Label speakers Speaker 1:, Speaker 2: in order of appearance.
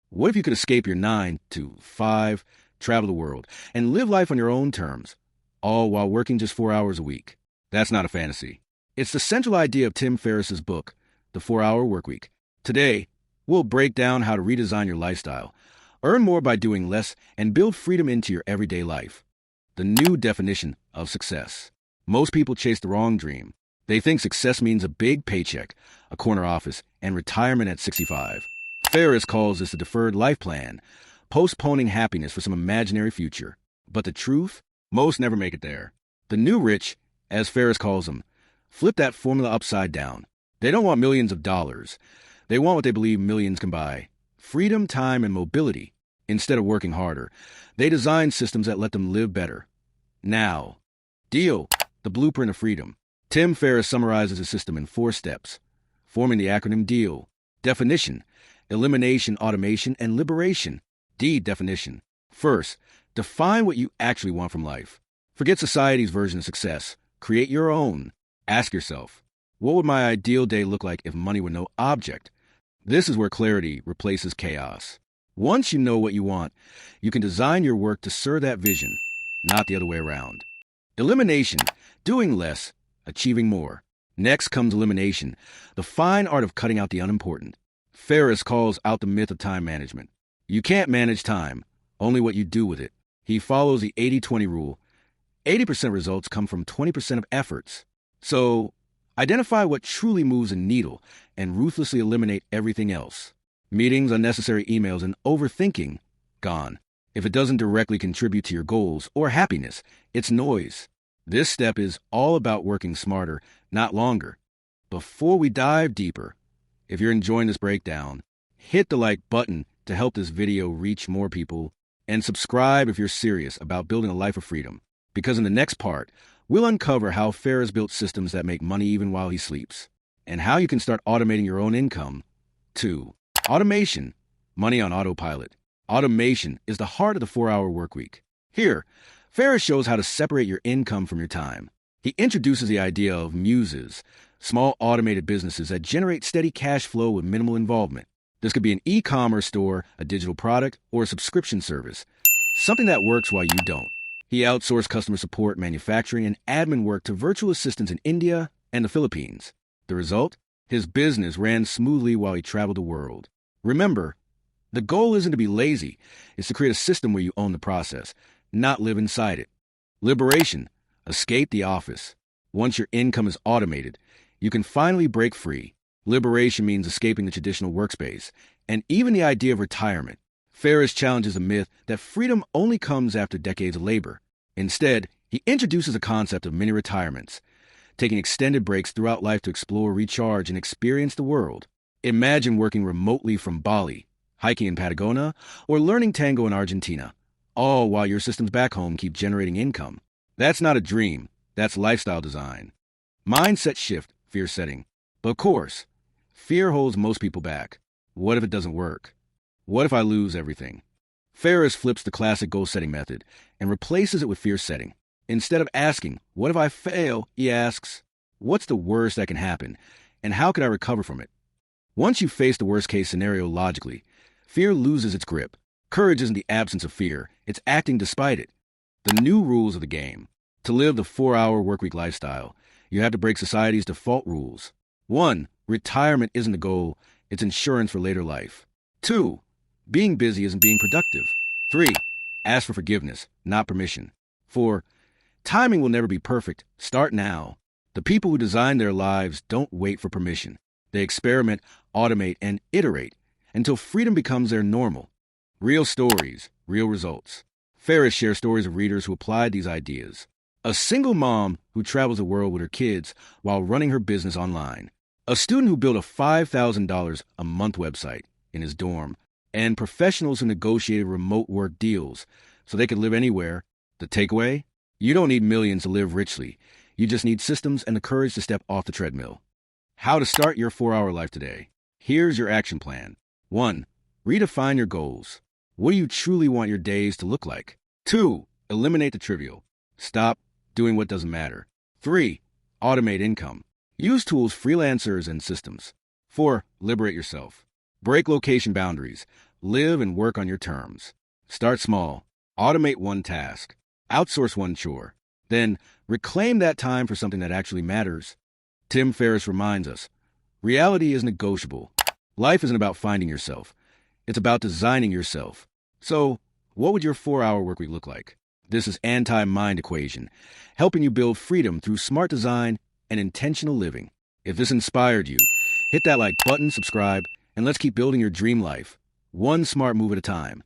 Speaker 1: What if you could escape your 9 to 5, travel the world, and live life on your own terms, all while working just 4 hours a week? That's not a fantasy. It's the central idea of Tim Ferriss's book, The 4-Hour Workweek. Today, we'll break down how to redesign your lifestyle, earn more by doing less, and build freedom into your everyday life. The new definition of success. Most people chase the wrong dream. They think success means a big paycheck, a corner office, and retirement at 65. Ferriss calls this a deferred life plan, postponing happiness for some imaginary future. But the truth? Most never make it there. The new rich, as Ferriss calls them, flip that formula upside down. They don't want millions of dollars. They want what they believe millions can buy: freedom, time, and mobility. Instead of working harder, they design systems that let them live better. Now, DEAL, the blueprint of freedom. Tim Ferriss summarizes his system in 4 steps, forming the acronym DEAL. Definition: elimination, automation, and liberation. D, definition. First, define what you actually want from life. Forget society's version of success. Create your own. Ask yourself, what would my ideal day look like if money were no object? This is where clarity replaces chaos. Once you know what you want, you can design your work to serve that vision, not the other way around. Elimination: doing less, achieving more. Next comes elimination, the fine art of cutting out the unimportant. Ferriss calls out the myth of time management. You can't manage time, only what you do with it. He follows the 80-20 rule. 80% of results come from 20% of efforts. So, identify what truly moves a needle and ruthlessly eliminate everything else. Meetings, unnecessary emails, and overthinking, gone. If it doesn't directly contribute to your goals or happiness, it's noise. This step is all about working smarter, not longer. Before we dive deeper, if you're enjoying this breakdown, hit the like button to help this video reach more people, and subscribe if you're serious about building a life of freedom. Because in the next part, we'll uncover how Ferriss built systems that make money even while he sleeps, and how you can start automating your own income. 2. Automation. Money on autopilot. Automation is the heart of the 4-hour workweek. Here, Ferriss shows how to separate your income from your time. He introduces the idea of muses, small automated businesses that generate steady cash flow with minimal involvement. This could be an e-commerce store, a digital product, or a subscription service. Something that works while you don't. He outsourced customer support, manufacturing, and admin work to virtual assistants in India and the Philippines. The result? His business ran smoothly while he traveled the world. Remember, the goal isn't to be lazy. It's to create a system where you own the process, not live inside it. Liberation. Escape the office. Once your income is automated, you can finally break free. Liberation means escaping the traditional workspace, and even the idea of retirement. Ferriss challenges the myth that freedom only comes after decades of labor. Instead, he introduces a concept of mini retirements, taking extended breaks throughout life to explore, recharge, and experience the world. Imagine working remotely from Bali, hiking in Patagonia, or learning tango in Argentina, all while your systems back home keep generating income. That's not a dream, that's lifestyle design. Mindset shift, fear setting. But of course, fear holds most people back. What if it doesn't work? What if I lose everything? Ferriss flips the classic goal-setting method and replaces it with fear setting. Instead of asking, what if I fail, he asks, what's the worst that can happen, and how can I recover from it? Once you face the worst-case scenario logically, fear loses its grip. Courage isn't the absence of fear, it's acting despite it. The new rules of the game. To live the 4-hour workweek lifestyle, you have to break society's default rules. 1. Retirement isn't a goal, it's insurance for later life. 2. Being busy isn't being productive. 3. Ask for forgiveness, not permission. 4. Timing will never be perfect. Start now. The people who design their lives don't wait for permission. They experiment, automate, and iterate until freedom becomes their normal. Real stories, real results. Ferriss shares stories of readers who applied these ideas. A single mom who travels the world with her kids while running her business online. A student who built a $5,000 a month website in his dorm. And professionals who negotiated remote work deals so they could live anywhere. The takeaway? You don't need millions to live richly. You just need systems and the courage to step off the treadmill. How to start your 4-hour life today. Here's your action plan. 1. Redefine your goals. What do you truly want your days to look like? 2. Eliminate the trivial. Stop doing what doesn't matter. 3. Automate income. Use tools, freelancers, and systems. 4. Liberate yourself. Break location boundaries. Live and work on your terms. Start small. Automate one task. Outsource one chore. Then reclaim that time for something that actually matters. Tim Ferriss reminds us, reality is negotiable. Life isn't about finding yourself. It's about designing yourself. So, what would your 4-hour workweek look like? This is Anti-Mind Equation, helping you build freedom through smart design and intentional living. If this inspired you, hit that like button, subscribe, and let's keep building your dream life, one smart move at a time.